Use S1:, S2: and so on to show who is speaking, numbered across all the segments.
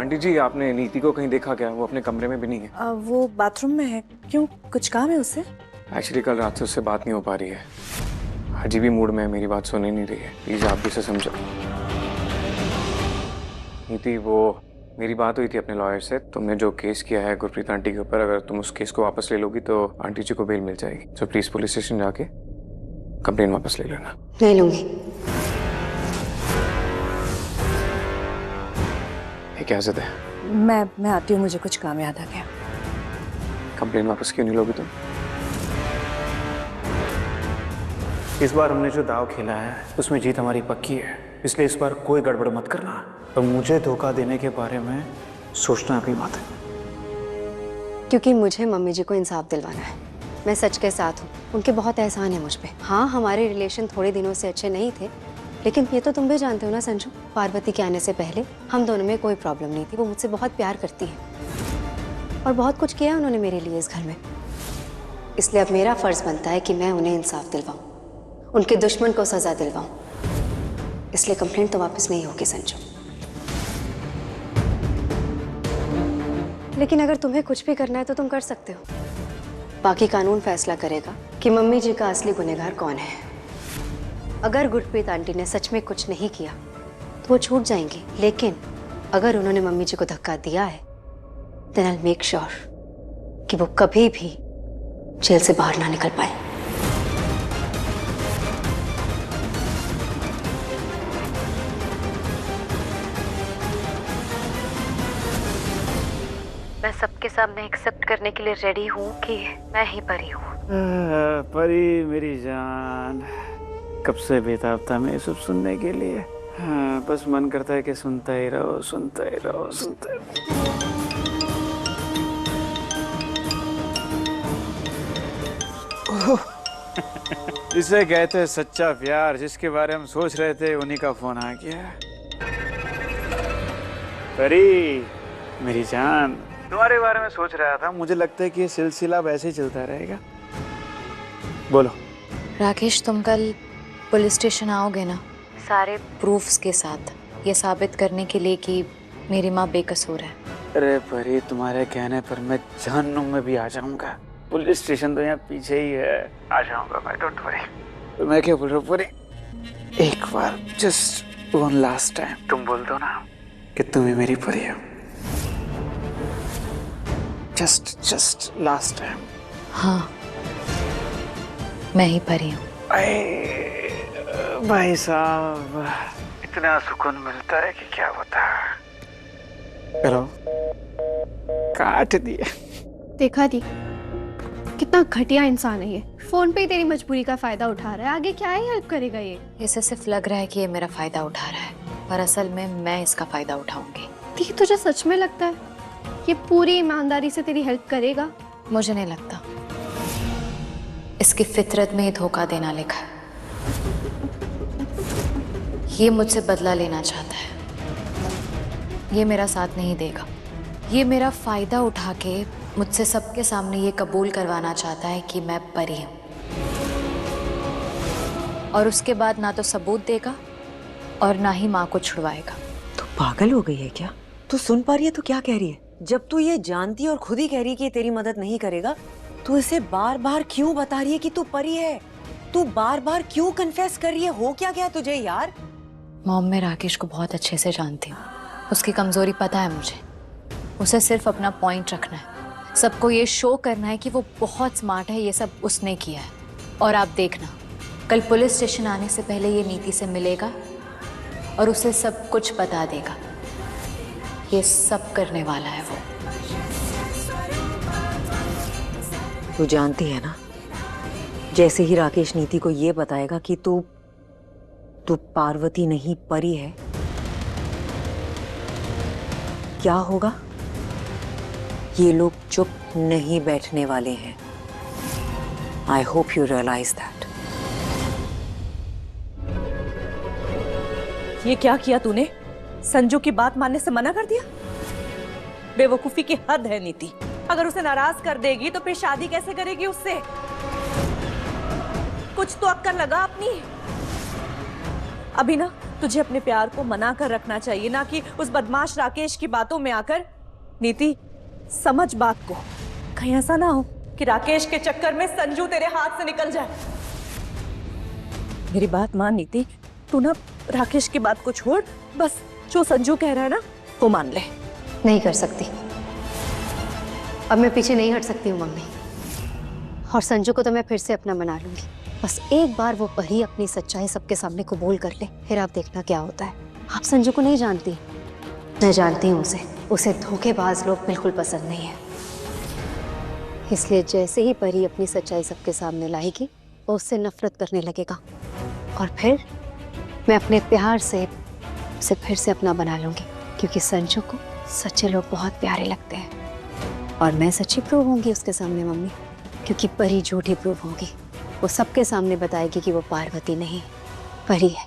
S1: Aunty जी, आपने नीति को कहीं देखा क्या? वो अपने कमरे में भी नहीं है।
S2: वो बाथरूम में है। क्यों, कुछ काम है उससे?
S1: एक्चुअली कल रात से उससे बात नहीं हो पा रही है। अजीब ही मूड में है, मेरी बात सुन ही नहीं रही है। प्लीज आप भी उसे समझो। नीति, वो मेरी बात हुई थी अपने लॉयर से। तुमने जो केस किया है गुरप्रीत आंटी के ऊपर, अगर तुम उस केस को वापस ले लोगी तो आंटी जी को बेल मिल जाएगी। तो प्लीज पुलिस स्टेशन जाके कंप्लेन वापस ले लेना।
S3: नहीं लूंगी।
S1: ये क्या जिद है?
S2: मैं आती हूँ, मुझे कुछ काम याद आ गया।
S1: कंप्लेन वापस क्यों नहीं लोगी तुम?
S4: इस बार हमने जो दाव खेला है उसमें जीत हमारी पक्की है, इसलिए इस बार कोई गड़बड़ मत करना। तो मुझे धोखा देने के बारे में सोचना अभी मत है।
S3: क्योंकि मुझे मम्मी जी को इंसाफ दिलवाना है। मैं सच के साथ हूँ, उनके बहुत एहसान है मुझ पे। हाँ, हमारे रिलेशन थोड़े दिनों से अच्छे नहीं थे, लेकिन ये तो तुम भी जानते हो ना संजू, पार्वती के आने से पहले हम दोनों में कोई प्रॉब्लम नहीं थी। वो मुझसे बहुत प्यार करती है और बहुत कुछ किया उन्होंने मेरे लिए इस घर में। इसलिए अब मेरा फर्ज बनता है कि मैं उन्हें इंसाफ दिलवाऊं, उनके दुश्मन को सजा दिलवाऊं। इसलिए कंप्लेंट तो वापस नहीं होगी संजू। लेकिन अगर तुम्हें कुछ भी करना है तो तुम कर सकते हो। बाकी कानून फैसला करेगा कि मम्मी जी का असली गुनहगार कौन है। अगर गुरप्रीत आंटी ने सच में कुछ नहीं किया तो वो छूट जाएंगी, लेकिन अगर उन्होंने मम्मी जी को धक्का दिया है then I will make sure कि वो कभी भी जेल से बाहर ना निकल पाए। मैं सबके सामने एक्सेप्ट करने के लिए रेडी हूँ कि मैं ही परी हूँ।
S4: परी मेरी जान, कब से बेताब था मैं ये सब सुनने के लिए। हाँ, बस मन करता है कि सुनता ही रहो, सुनता ही रहो, सुनता ही रहो। इसे कहते हैं सच्चा प्यार। जिसके बारे में सोच रहे थे उन्हीं का फोन आ गया। परी मेरी जान, तुम्हारे बारे में सोच रहा था। मुझे लगता है कि ये सिलसिला वैसे ही चलता रहेगा। बोलो।
S5: राकेश, तुम कल पुलिस स्टेशन आओगे ना, सारे प्रूफ्स के साथ, ये साबित करने के लिए कि मेरी माँ बेकसूर है।
S4: अरे परी, तुम्हारे कहने पर मैं जहन्नुम में भी आ जाऊंगा। पुलिस स्टेशन तो यहाँ पीछे ही है, आ जाऊंगा मैं, डोंट वरी। तो मैं क्या बोल रहा हूँ परी, एक बार जस्ट वन लास्ट टाइम तुम बोल दो ना कि तुम ही मेरी परी हो। Just last time.
S5: हाँ, मैं ही परी हूँ।
S4: भाई साहब, इतना सुकून मिलता है कि क्या बता। हेलो, काट दिया।
S6: देखा दी, कितना घटिया इंसान है ये। फोन पे ही तेरी मजबूरी का फायदा उठा रहा है। आगे क्या ही हेल्प करेगा ये?
S5: इसे सिर्फ लग रहा है कि ये मेरा फायदा उठा रहा है, पर असल में मैं इसका फायदा उठाऊंगी।
S6: दी, तुझे सच में लगता है ये पूरी ईमानदारी से तेरी हेल्प करेगा?
S5: मुझे नहीं लगता। इसकी फितरत में ही धोखा देना लिखा है। ये मुझसे बदला लेना चाहता है। ये मेरा साथ नहीं देगा। ये मेरा फायदा उठा के मुझसे सबके सामने ये कबूल करवाना चाहता है कि मैं परी हूं, और उसके बाद ना तो सबूत देगा और ना ही माँ को छुड़वाएगा।
S7: तू पागल हो गई है क्या? तू सुन पा रही है? तू क्या कह रही है? जब तू ये जानती और खुद ही कह रही है कि ये तेरी मदद नहीं करेगा, तू इसे बार बार क्यों बता रही है कि तू परी है? तू बार बार क्यों कन्फेस कर रही है? हो क्या गया तुझे यार?
S5: मॉम, मैं राकेश को बहुत अच्छे से जानती हूँ। उसकी कमजोरी पता है मुझे। उसे सिर्फ अपना पॉइंट रखना है, सबको ये शो करना है कि वो बहुत स्मार्ट है। ये सब उसने किया है। और आप देखना, कल पुलिस स्टेशन आने से पहले ये नीति से मिलेगा और उसे सब कुछ बता देगा। ये सब करने वाला है वो।
S7: तू जानती है ना, जैसे ही राकेश नीति को ये बताएगा कि तू पार्वती नहीं परी है, क्या होगा? ये लोग चुप नहीं बैठने वाले हैं। I hope you realise that.
S2: ये क्या किया तूने? संजू की बात मानने से मना कर दिया? बेवकूफी की हद है नीति। अगर उसे नाराज कर देगी तो फिर शादी कैसे करेगी उससे? कुछ तो अक्ल लगा अपनी। अभी ना तुझे अपने प्यार को मना कर रखना चाहिए, ना कि उस बदमाश राकेश की बातों में आकर। नीति, समझ बात को, कहीं ऐसा ना हो कि राकेश के चक्कर में संजू तेरे हाथ से निकल जाए। मेरी बात मान नीति, तू ना राकेश की बात को छोड़, बस जो संजू कह रहा है ना वो मान ले।
S3: नहीं कर सकती, अब मैं पीछे नहीं हट सकती हूँ मम्मी, और संजू को तो मैं फिर से अपना बना लूंगी। बस एक बार वो परी अपनी सच्चाई सबके सामने कबूल कर ले, फिर आप देखना क्या होता है। आप संजू को नहीं जानती, मैं जानती हूँ उसे धोखेबाज लोग बिल्कुल पसंद नहीं है। इसलिए जैसे ही परी अपनी सच्चाई सबके सामने लाएगी वो उससे नफरत करने लगेगा, और फिर मैं अपने प्यार से उसे फिर से अपना बना लूंगी, क्योंकि संजू को सच्चे लोग बहुत प्यारे लगते हैं, और मैं सच्ची प्रूव होंगी उसके सामने मम्मी, क्योंकि परी झूठी प्रूव होगी। वो सबके सामने बताएगी कि वो पार्वती नहीं परी है।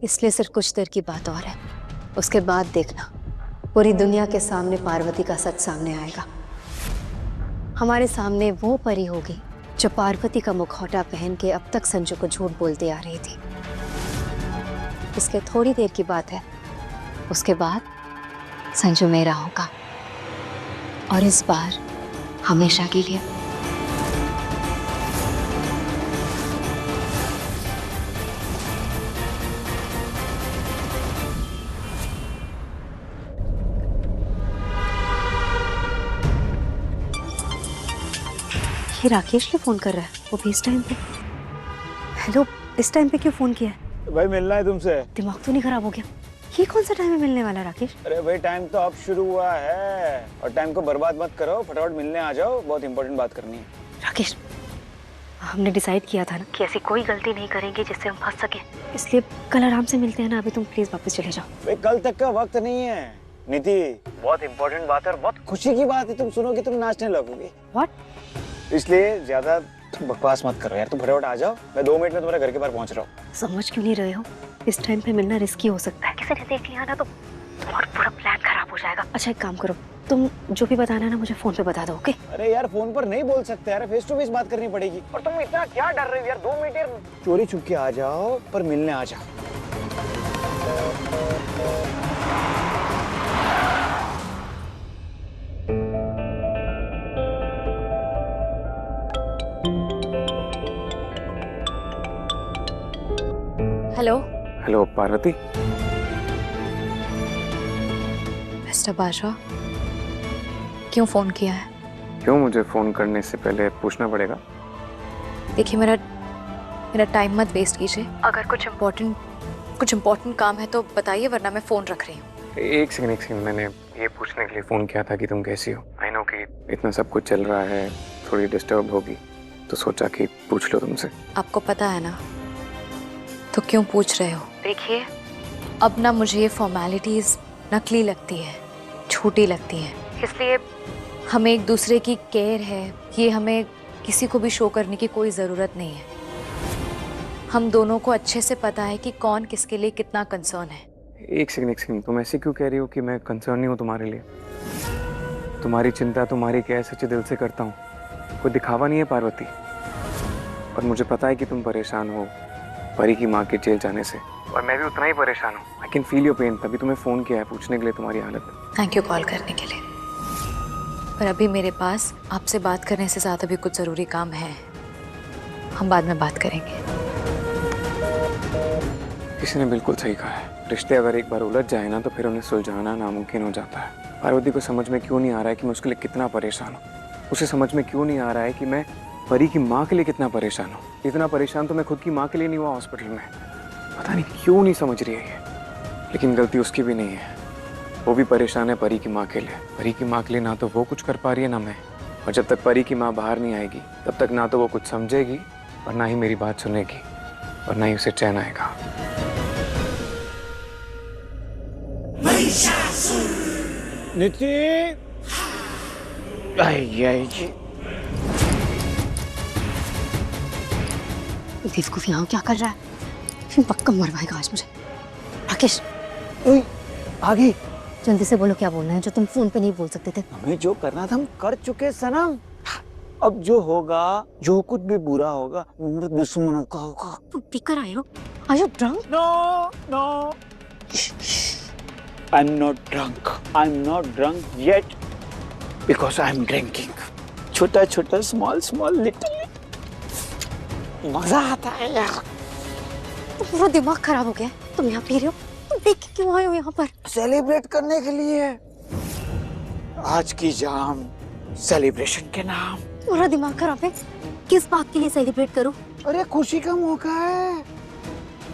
S3: इसलिए सिर्फ कुछ देर की बात और है, उसके बाद देखना पूरी दुनिया के सामने पार्वती का सच सामने आएगा। हमारे सामने वो परी होगी जो पार्वती का मुखौटा पहन के अब तक संजू को झूठ बोलती आ रही थी। इसके थोड़ी देर की बात है, उसके बाद संजू मेरा होगा, और इस बार हमेशा के लिए। ये राकेश ने फोन कर रहा है, वो भी इस टाइम पे। हेलो, इस टाइम पे क्यों फोन किया है?
S4: भाई मिलना है तुमसे।
S3: दिमाग तो नहीं खराब हो गया? ये कौन सा टाइम है मिलने वाला राकेश?
S4: अरे भाई टाइम तो अब शुरू हुआ है, और टाइम को बर्बाद मत करो, फटाफट मिलने आ जाओ, बहुत इंपॉर्टेंट बात करनी है।
S3: राकेश, हमने डिसाइड किया था ना कि ऐसी कोई गलती नहीं करेंगे जिससे हम फंस सके, इसलिए कल आराम से मिलते हैं ना। अभी तुम प्लीज वापस चले जाओ।
S4: भाई कल तक का वक्त नहीं है नीति, बहुत इंपॉर्टेंट बात है और बहुत खुशी की बात है। तुम सुनोगे तुम नाचने लगोगे।
S3: व्हाट?
S4: इसलिए ज्यादा तुम बकवास मत करो यार, तुम फटाफट आ जाओ, मैं 2 मिनट में तुम्हारे घर के पास पहुंच रहा हूँ।
S3: समझ क्यों नहीं रहे हो? इस टाइम पे मिलना रिस्की हो सकता है, किसी ने देख लिया ना तो तुम्हारा पूरा प्लान खराब हो जाएगा। अच्छा एक काम करो, तुम जो भी बताना है ना मुझे फोन पे बता दो, ओके?
S4: अरे यार फोन पर नहीं बोल सकते यार, फेस टू फेस बात करनी पड़ेगी। और तुम इतना क्या डर रहे हो यार? 2 मिनट यार, चोरी छुप के आ जाओ पर मिलने आ जाओ।
S5: Hello
S1: hello Parvati.
S5: Mister Bajwa, क्यों फोन किया है?
S1: क्यों? मुझे फोन करने से पहले पूछना पड़ेगा?
S5: देखिए मेरा टाइम मत वेस्ट कीजिए। अगर कुछ इम्पोर्टेंट काम है तो बताइए, वरना मैं फोन रख रही हूँ।
S1: एक सेकंड, मैंने ये पूछने के लिए फोन किया था कि तुम कैसी हो। आई नो कि इतना सब कुछ चल रहा है, थोड़ी डिस्टर्ब होगी, तो सोचा कि पूछ लो तुमसे।
S5: आपको पता है ना, तो क्यों पूछ रहे हो? देखिए अब ना मुझे ये फॉर्मेलिटीज नकली लगती है, झूठी लगती है, इसलिए हमें एक दूसरे की केयर है ये हमें किसी को भी शो करने की कोई ज़रूरत नहीं है। हम दोनों को अच्छे से पता है कि कौन किसके लिए कितना कंसर्न है।
S1: एक सेकंड, तुम ऐसे क्यों कह रही हो कि मैं कंसर्न नहीं हूँ तुम्हारे लिए? तुम्हारी चिंता तुम्हारी केयर सच्चे दिल से करता हूँ, कोई दिखावा नहीं है पार्वती। और मुझे पता है कि तुम परेशान हो परी की माँ के जेल जाने से, और मैं भी उतना ही परेशान हूँ। I can feel your pain, तभी तुम्हें फ़ोन किया है पूछने के लिए तुम्हारी हालत।
S5: थैंक यू कॉल करने के लिए, पर अभी मेरे पास आपसे बात करने से ज़्यादा भी कुछ ज़रूरी काम है, हम बाद में बात करेंगे।
S1: किसी ने बिल्कुल सही कहा है, रिश्ते अगर एक बार उलझ जाए ना तो फिर उन्हें सुलझाना नामुमकिन हो जाता है। पार्वती को समझ में क्यों नहीं आ रहा है कि मैं उसके लिए कितना परेशान हूँ। उसे समझ में क्यों नहीं आ रहा है कि मैं परी की माँ के लिए कितना परेशान हूँ। इतना परेशान तो मैं खुद की माँ के लिए नहीं हुआ हॉस्पिटल में। पता नहीं क्यों नहीं समझ रही है ये, लेकिन गलती उसकी भी नहीं है। वो भी परेशान है परी की माँ के लिए। परी की माँ के लिए ना तो वो कुछ कर पा रही है ना मैं। और जब तक परी की माँ बाहर नहीं आएगी तब तक ना तो वो कुछ समझेगी और ना ही मेरी बात सुनेगी, और ना ही उसे चैन आएगा।
S4: नीति,
S3: बेवकूफ यहाँ क्या कर रहा है? पक्का मरवाएगा आज मुझे। राकेश
S4: आगे
S3: जल्दी से बोलो क्या बोलना है जो तुम फोन पे नहीं बोल सकते थे।
S4: हमें जो करना था हम कर चुके सनम। अब जो होगा, जो कुछ भी बुरा होगा, वो मेरे दुश्मनों का होगा।
S3: तुम पीकर आए हो? Are you drunk?
S4: No, no. I'm not drunk. I'm not drunk yet because I'm drinking. छोटा छोटा, small, little. मजा आता है यार।
S3: पूरा दिमाग खराब हो गया है। तुम यहाँ पी रहे हो? तुम देख के क्यों आए हो यहाँ पर?
S4: सेलिब्रेट करने के लिए। आज की जाम सेलिब्रेशन के नाम।
S3: पूरा दिमाग खराब है। किस बात के लिए सेलिब्रेट करूं?
S4: अरे खुशी का मौका है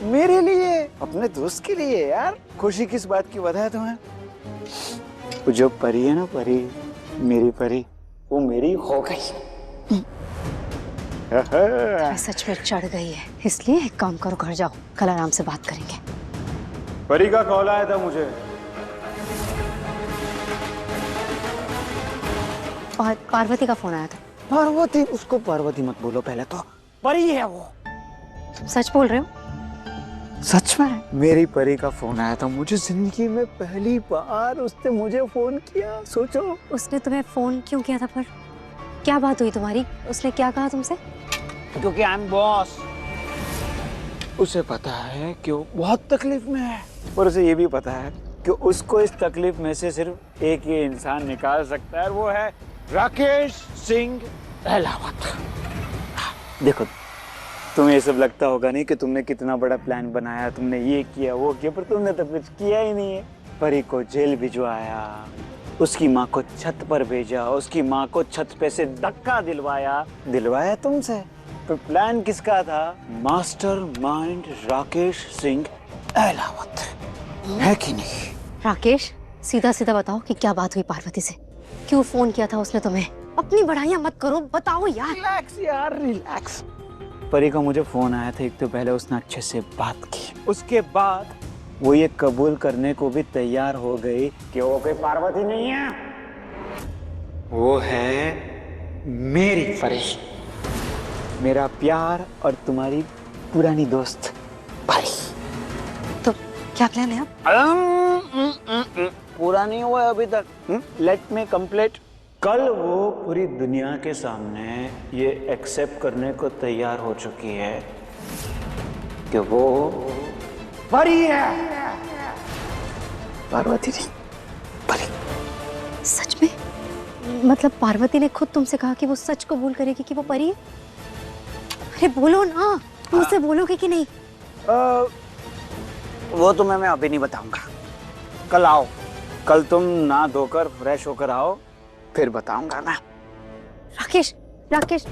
S4: मेरे लिए, अपने दोस्त के लिए यार। खुशी किस बात की बता है तुम्हें? वो जो परी है ना, परी, मेरी परी, वो मेरी हो गई।
S3: मैं सच में चढ़ गई है, इसलिए एक काम करो, घर जाओ, कल आराम से बात करेंगे।
S1: परी का कॉल आया था मुझे।
S3: पार्वती का फोन आया था।
S4: पार्वती? उसको पार्वती मत बोलो, पहले तो परी है वो।
S3: तुम सच बोल रहे हो?
S4: सच में मेरी परी का फोन आया था मुझे। जिंदगी में पहली बार उसने मुझे फोन किया। सोचो।
S3: उसने तुम्हें फोन क्यों किया था? पर क्या बात हुई तुम्हारी? उसने क्या कहा तुमसे?
S4: क्योंकि आई एम बॉस। उसे पता है कि वो बहुत तकलीफ में है, और उसे ये भी पता है कि उसको इस तकलीफ में से सिर्फ एक ही इंसान निकाल सकता है, और वो है राकेश सिंह अहलावत। देखो, तुम्हें ये सब लगता होगा नहीं कि तुमने कितना बड़ा प्लान बनाया, तुमने ये किया वो किया, पर तुमने तो कुछ किया ही नहीं है। परी को जेल भिजवाया, उसकी माँ को छत पर भेजा, उसकी माँ को छत पे से धक्का दिलवाया तुमसे। तो प्लान किसका था? मास्टर माइंड राकेश सिंह अहलावत, है कि नहीं?
S3: राकेश, सीधा सीधा बताओ कि क्या बात हुई पार्वती से? क्यों फोन किया था उसने तुम्हें? अपनी बढ़ाइयाँ मत करो, बताओ यार।
S4: रिलैक्स यार, रिलैक्स। परी का मुझे फोन आया था। एक तो पहले उसने अच्छे से बात की, उसके बाद वो ये कबूल करने को भी तैयार हो गई कि वो कोई पार्वती नहीं है, वो है मेरी परी, मेरा प्यार और तुम्हारी पुरानी दोस्त परी।
S3: तो क्या प्लान है अब?
S4: पूरा नहीं हुआ अभी तक। Let me complete. कल वो पूरी दुनिया के सामने ये एक्सेप्ट करने को तैयार हो चुकी है कि वो परी है, पार्वती नहीं, परी।
S3: सच में? मतलब पार्वती ने खुद तुमसे कहा कि वो सच कबूल करेगी कि वो परी है? अरे बोलो ना, मुझसे बोलोगे कि नहीं?
S4: वो तुम्हें मैं अभी नहीं बताऊंगा। कल आओ, कल तुम ना धोकर फ्रेश होकर आओ, फिर बताऊंगा मैं।
S3: राकेश, राकेश,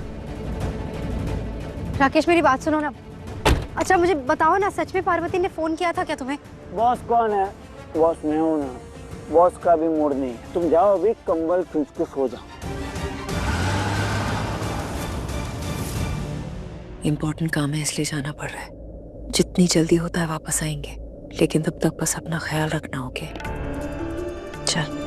S3: राकेश मेरी बात सुनो ना। अच्छा मुझे बताओ ना, सच में पार्वती ने फोन किया था क्या तुम्हें?
S4: बॉस कौन है? बॉस मैं हूं ना। बॉस का भी मूड नहीं है। तुम जाओ अभी, कंबल खींच के सो जाओ।
S7: इम्पोर्टेंट काम है इसलिए जाना पड़ रहा है। जितनी जल्दी होता है वापस आएंगे, लेकिन तब तक बस अपना ख्याल रखना। ओके चल।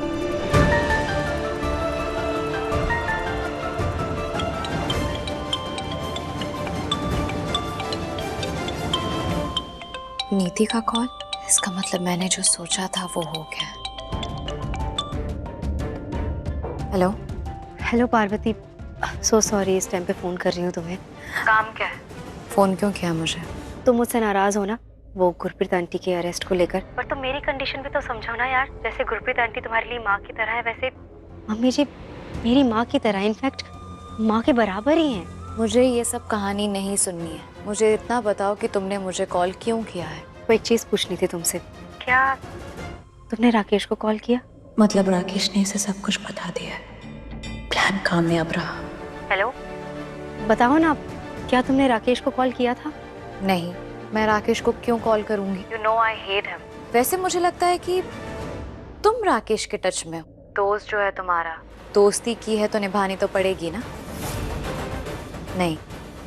S5: नीति का कॉल? इसका मतलब मैंने जो सोचा था वो हो गया। Hello.
S3: Hello Parvati, so sorry इस टाइम पे फोन कर रही हूँ तुम्हें।
S5: काम क्या है? फोन क्यों किया मुझे?
S3: तुम मुझसे नाराज हो ना वो गुरप्रीत आंटी के अरेस्ट को लेकर? पर तुम मेरी कंडीशन भी तो समझो ना यार। जैसे गुरप्रीत आंटी तुम्हारे लिए माँ की तरह है, वैसे मम्मी जी मेरी माँ की तरह, इनफैक्ट माँ के बराबर ही हैं।
S5: मुझे ये सब कहानी नहीं सुननी है। मुझे इतना बताओ कि तुमने मुझे कॉल क्यों किया है?
S3: वो एक चीज पूछनी थी तुमसे। क्या तुमने राकेश को कॉल किया?
S7: मतलब राकेश ने इसे सब कुछ बता दिया है। प्लान कामयाब रहा।
S3: हेलो, बताओ ना, क्या तुमने राकेश को कॉल किया था?
S5: नहीं, मैं राकेश को क्यों कॉल करूंगी?
S3: You know I hate him.
S5: वैसे मुझे लगता है कि तुम राकेश के टच में हो।
S3: दोस्त जो है तुम्हारा,
S5: दोस्ती की है तो निभानी तो पड़ेगी ना। नहीं,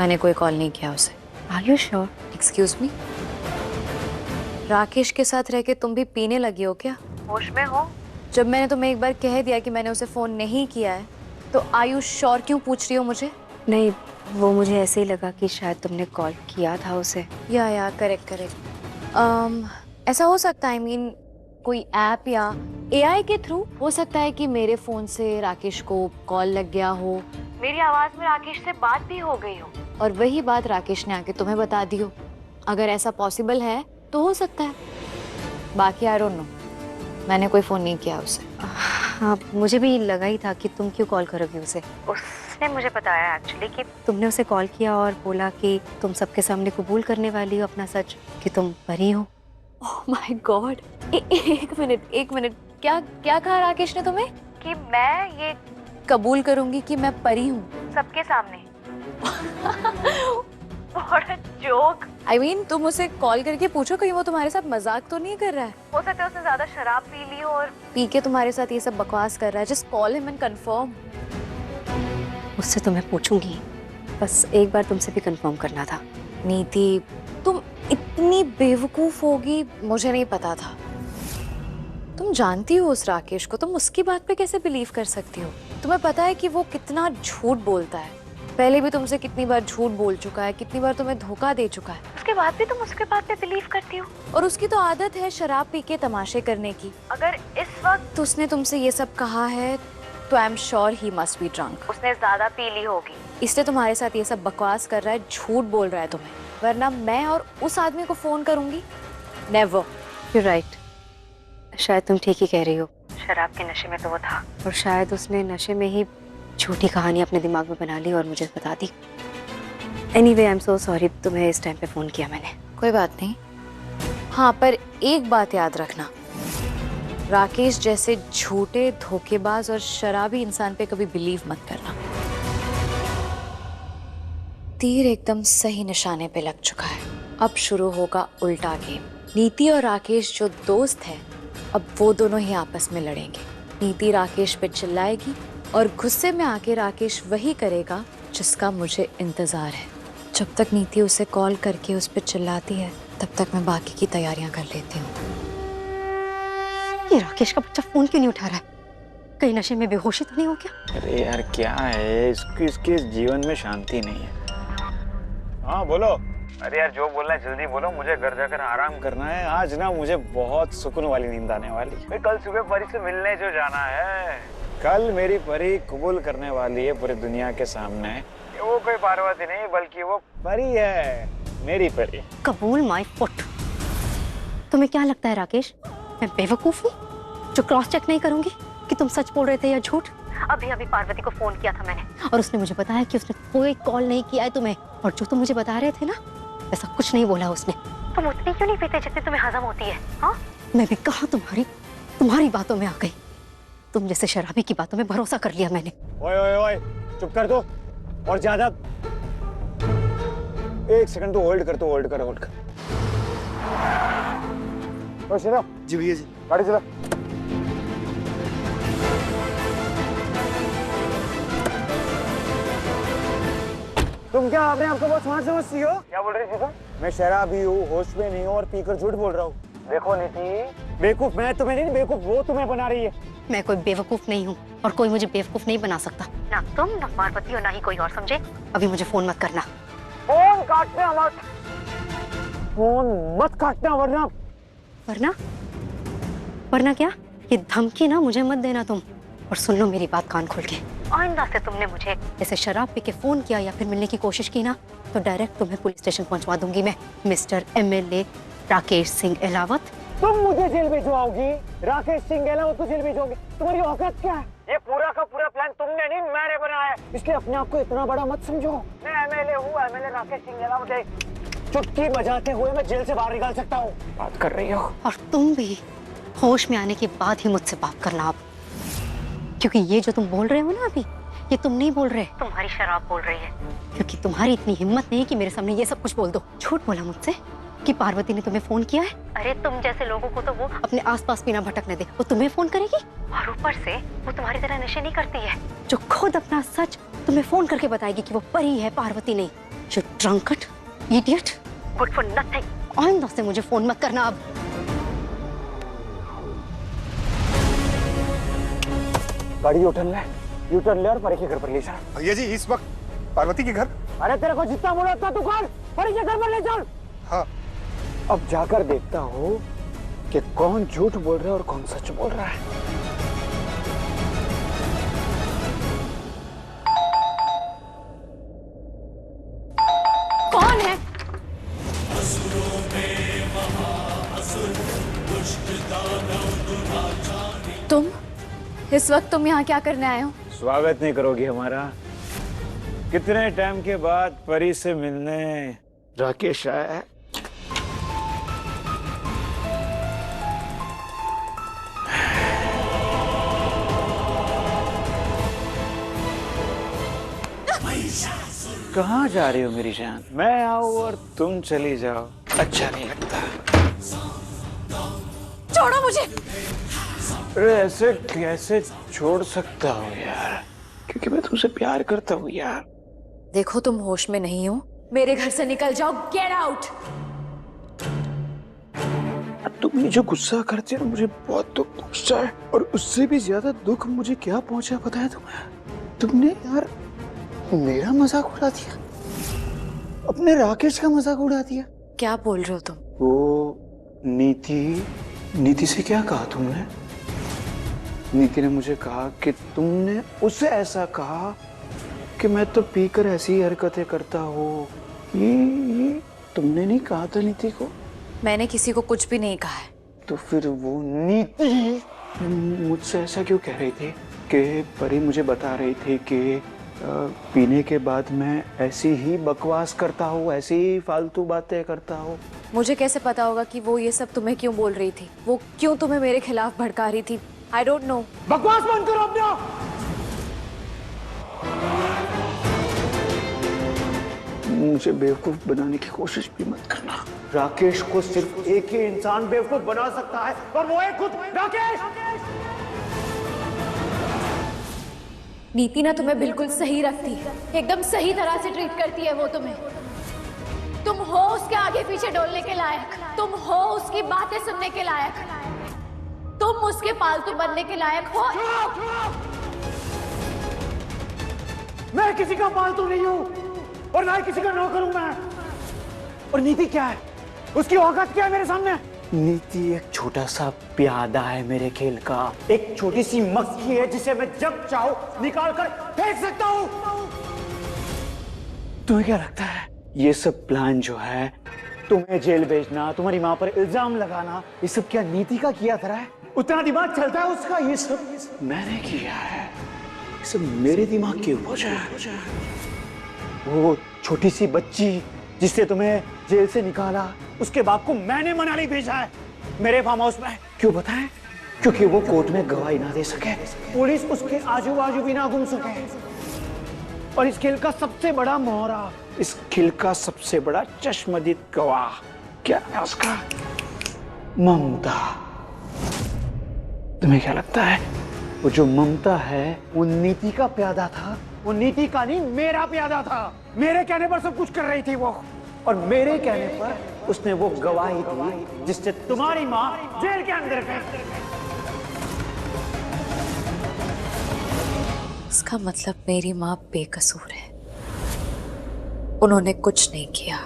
S5: मैंने कोई कॉल नहीं किया उसे।
S3: Are you sure?
S5: Excuse me, Rakesh के साथ रह के तुम भी पीने लगी हो क्या?
S3: होश में हो?
S5: जब मैंने तुम्हें एक बार कह दिया कि मैंने उसे फोन नहीं किया है, तो आर यू श्योर क्यों पूछ रही हो मुझे?
S3: नहीं, वो मुझे ऐसे ही लगा कि शायद तुमने कॉल किया था उसे।
S5: या करेक्ट। ऐसा हो सकता है, I mean, कोई ऐप या AI के थ्रू हो सकता है कि मेरे फोन से राकेश को कॉल लग गया हो, मेरी आवाज में राकेश से बात भी हो गई हो और वही बात राकेश ने आके तुम्हें बता दी हो। अगर ऐसा पॉसिबल है तो हो सकता है, बाकी आई डोंट नो। मैंने कोई फोन नहीं किया उसे।
S3: हाँ, मुझे भी लगा ही था कि तुम क्यों कॉल करोगी उसे। उसने मुझे बताया एक्चुअली कि तुमने उसे कॉल किया और बोला कि तुम सबके सामने कबूल करने वाली हो अपना सच, कि तुम परी हो।
S5: ओह माय गॉड, एक मिनट, क्या क्या कहा राकेश ने तुम्हें? कि मैं ये कबूल करूंगी कि मैं परी हूँ सबके सामने? What a joke! I mean, तुम उसे कॉल करके पूछो कहीं वो तुम्हारे साथ मजाक तो नहीं कर रहा है। हो सकता है उसने ज्यादा शराब पी ली हो और पी के तुम्हारे साथ ये सब बकवास कर रहा है। Just call him and confirm.
S3: उससे तो मैं पूछूंगी, बस एक बार तुमसे भी कंफर्म करना था।
S5: नीति, तुम इतनी बेवकूफ होगी मुझे नहीं पता था। तुम जानती हो उस राकेश को, तुम उसकी बात पे कैसे बिलीव कर सकती हो? तुम्हें पता है कि वो कितना झूठ बोलता है। पहले भी तुमसे कितनी बार झूठ बोल चुका है, कितनी बार तुम्हें धोखा दे चुका है। उसके बाद भी तुम उसके बात पे बिलीव करती हो। और उसकी तो आदत है शराब पी के तमाशे करने की। अगर इस वक्त उसने तुमसे ये सब कहा है तो I am sure he must be drunk. उसने ज्यादा पी ली होगी, इसलिए तुम्हारे साथ ये सब बकवास कर रहा है, झूठ बोल रहा है तुम्हें। वरना मैं और उस आदमी को फोन करूंगी? नेवर।
S3: You're right. शायद तुम ठीक ही कह रही हो। शराब के नशे में तो वो था, और शायद उसने नशे में ही झूठी कहानी अपने दिमाग में बना ली और मुझे बता दी। Anyway, I'm so sorry तुम्हें इस टाइम पे फोन किया मैंने।
S5: कोई बात नहीं। हाँ, पर एक बात याद रखना, राकेश जैसे झूठे, धोखेबाज और शराबी इंसान पे कभी बिलीव मत करना। तीर एकदम सही निशाने पे लग चुका है। अब शुरू होगा उल्टा गेम। नीति और राकेश जो दोस्त हैं, अब वो दोनों ही आपस में लड़ेंगे। नीति राकेश पे चिल्लाएगी और गुस्से में आके राकेश वही करेगा जिसका मुझे इंतजार है। जब तक नीति उसे कॉल करके उस पर चिल्लाती है, तब तक मैं बाकी की तैयारियां कर लेती हूँ।
S3: ये राकेश का बच्चा फोन क्यों नहीं उठा रहा है? कहीं नशे में बेहोशी तो नहीं हो क्या?
S4: अरे यार क्या है, इसके जीवन में शांति नहीं है। हाँ बोलो। अरे यार जो बोलना है जल्दी बोलो, मुझे घर जाकर आराम करना है। आज ना मुझे बहुत सुकून वाली नींद आने वाली है। कल सुबह परी से मिलने जो जाना है। कल मेरी परी कबूल करने वाली है पूरी दुनिया के सामने, वो कोई पार्वती नहीं बल्कि वो परी है, मेरी परी।
S3: कबूल माय फुट। तुम्हें क्या लगता है राकेश, मैं बेवकूफ हूँ जो क्रॉस चेक नहीं करूंगी कि तुम सच बोल रहे थे या झूठ? अभी पार्वती को फोन किया था मैंने, और उसने मुझे बताया कि उसने कोई कॉल नहीं किया है तुम्हें, और जो तुम मुझे बता रहे थे ना, ऐसा कुछ नहीं बोला उसने। तुम उतनी क्यों नहीं पीते जितनी तुम्हें हजम होती है? हाँ, मैं भी कहा तुम्हारी बातों में आ गई। तुम जैसे शराबी की बातों में भरोसा कर लिया मैंने।
S4: ओए ओए ओए, चुप कर दो। और ज्यादा एक सेकंड तो होल्ड कर। जी भैया जी, गाड़ी चला। तुम क्या अपने आप को बहुत स्मार्ट समझती हो? क्या बोल रही थी तुम? मैं शराबी हूँ, होश में नहीं हूँ और पीकर झूठ बोल रहा हूँ। देखो नीति, बेवकूफ मैं तुम्हें नहीं, बेवकूफ वो तुम्हें बना रही है।
S3: मैं कोई बेवकूफ नहीं हूँ और कोई मुझे बेवकूफ नहीं बना सकता। ना तुम, ना पार्वती और ना ही कोई और, समझे? अभी मुझे फोन मत करना।
S4: फोन काटना मत,
S3: वरना क्या? ये धमकी ना मुझे मत देना तुम। और सुन लो मेरी बात कान खोल के, आइंदा से तुमने मुझे ऐसे शराब पी के फोन किया या फिर मिलने की कोशिश की ना, तो डायरेक्ट तुम्हें पुलिस स्टेशन पहुंचवा दूंगी मैं। Mister MLA Rakesh Singh Ahlawat.
S4: तुम मुझे जेल भिजवाओगी? राकेश सिंह अहलावत को जेल भिजवाओगी? तुम्हारी औकात क्या है? ये पूरा का पूरा प्लान तुमने नहीं, मैंने बनाया है, इसलिए अपने आप को इतना बड़ा मत समझो। मैं MLA हूँ, MLA राकेश सिंह अहलावत है। चुटकी बजाते हुए मैं जेल से बाहर निकाल सकता हूँ। बात कर रही हो?
S3: और तुम भी होश में आने के बाद ही मुझसे बात करना अब, क्योंकि ये जो तुम बोल रहे हो ना अभी, ये तुम नहीं बोल रहे, तुम्हारी शराब बोल रही है। क्योंकि तुम्हारी इतनी हिम्मत नहीं कि मेरे सामने ये सब कुछ बोल दो। झूठ बोला मुझसे कि पार्वती ने तुम्हें फोन किया है। अरे तुम जैसे लोगों को तो वो अपने आसपास भी ना भटकने दे, वो तुम्हें फोन करेगी? और ऊपर से वो तुम्हारी तरह नशे नहीं करती है, जो खुद अपना सच तुम्हें फोन करके बताएगी कि वो परी है, पार्वती नहीं। You drunkard, idiot, good for nothing। आइंदा से मुझे फोन मत करना अब।
S4: गाड़ी यूटर्न ले और परी के घर पर ले चल।
S8: भैया जी इस वक्त पार्वती के घर?
S4: अरे तेरे को जितना बोला उतना तू कर, परी के घर पर ले चल।
S8: हाँ।
S4: अब जाकर देखता हूँ कि कौन झूठ बोल रहा है और कौन सच बोल रहा है।
S5: तुम इस वक्त तुम यहाँ क्या करने आए हो?
S4: स्वागत नहीं करोगी हमारा? कितने टाइम के बाद परी से मिलने राकेश आया है। कहाँ जा रही हो मेरी जान? मैं आऊँ और तुम चली जाओ, अच्छा नहीं लगता।
S5: छोड़ो मुझे।
S4: अरे ऐसे कैसे छोड़ सकता हूँ यार, क्योंकि मैं तुमसे प्यार करता हूँ यार।
S5: देखो तुम होश में नहीं हो, मेरे घर से निकल जाओ, गेट आउट।
S4: तुम ये जो गुस्सा करते हो मुझे बहुत दुख पहुंचता है, और उससे भी ज्यादा दुख मुझे क्या पहुंचा पता है तुम्हें? तुमने यार मेरा मजाक उड़ा दिया, अपने राकेश का मजाक उड़ा दिया।
S5: क्या बोल रहे हो तुम?
S4: वो नीति से क्या कहा तुमने? नीति ने मुझे कहा कि तुमने उसे ऐसा कहा कि मैं तो पीकर ऐसी हरकतें करता हूँ। ये तुमने नहीं कहा था नीति को?
S5: मैंने किसी को कुछ भी नहीं कहा है।
S4: तो फिर वो नीति मुझसे ऐसा क्यों कह रही थी कि परी मुझे बता रही थी कि पीने के बाद मैं ऐसी ही बकवास करता हूँ, ऐसी ही फालतू बातें करता हूँ।
S5: मुझे कैसे पता होगा कि वो ये सब तुम्हें क्यों बोल रही थी? वो क्यों तुम्हें मेरे खिलाफ भड़का रही थी? I don't know.
S4: बकवास बंद करो अपना। मुझे बेवकूफ बनाने की कोशिश भी मत करना। राकेश को सिर्फ एक ही इंसान बेवकूफ बना सकता है, और वो है खुद राकेश।
S5: नीति ना तुम्हें बिल्कुल सही रखती है, एकदम सही तरह से ट्रीट करती है वो तुम्हें। तुम हो उसके आगे पीछे डोलने के लायक, तुम हो उसकी बातें सुनने के लायक, तुम उसके पालतू बनने के लायक हो।
S4: मैं किसी का पालतू नहीं हूँ, और ना ही किसी का नौकर हूं मैं। और नीति क्या है? उसकी औकात क्या है मेरे सामने? नीति एक छोटा सा प्यादा है मेरे खेल का, एक छोटी सी मक्खी है जिसे मैं जब चाहूं निकाल कर फेंक सकता हूं। तुम्हें क्या लगता है ये सब प्लान जो है, तुम्हें जेल भेजना, तुम्हारी मां पर इल्जाम लगाना, ये सब क्या नीति का किया था? उतना दिमाग चलता है उसका? ये सब मैंने किया है, ये सब मेरे दिमाग की उपज है। वो छोटी सी बच्ची जिससे तुम्हें जेल से निकाला, उसके बाप को मैंने मनाली भेजा है मेरे फार्म हाउस में। क्यों बताएं? क्योंकि वो कोर्ट में गवाही ना दे सके, पुलिस उसके आजू बाजू भी ना घूम सके। और इस खेल का सबसे बड़ा मोहरा, इस खेल का सबसे बड़ा चश्मदीद गवाह क्या है उसका? ममता। तुम्हें क्या लगता है वो जो ममता है वो नीति का प्यादा था? वो नीति का नहीं, मेरा प्यादा था। मेरे कहने पर सब कुछ कर रही थी वो, और मेरे कहने पर उसने वो गवाही दी जिससे तुम्हारी माँ जेल के अंदर गई।
S5: इसका मतलब मेरी माँ बेकसूर है, उन्होंने कुछ नहीं किया।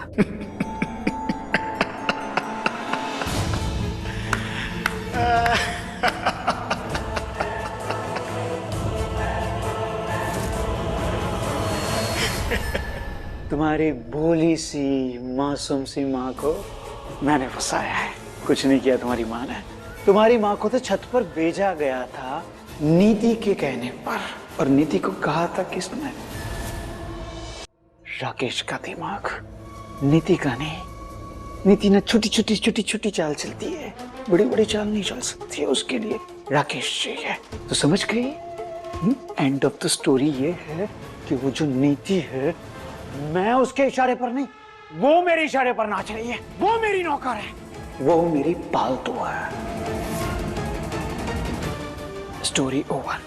S5: तुम्हारी भोली सी मासूम सी माँ को मैंने फंसाया है। कुछ नहीं किया तुम्हारी माँ ने। तुम्हारी माँ को तो छत पर भेजा गया था नीति के कहने पर, और नीति को कहा था किसने? राकेश का दिमाग, नीति का नहीं। नीति ना छोटी छोटी चाल चलती है, बड़ी बड़ी चाल नहीं चल सकती है। उसके लिए राकेश चाहिए। तो समझ गई? एंड ऑफ द स्टोरी ये है कि वो जो नीति है, मैं उसके इशारे पर नहीं, वो मेरे इशारे पर नाच रही है। वो मेरी नौकर है, वो मेरी पालतू है। Story over.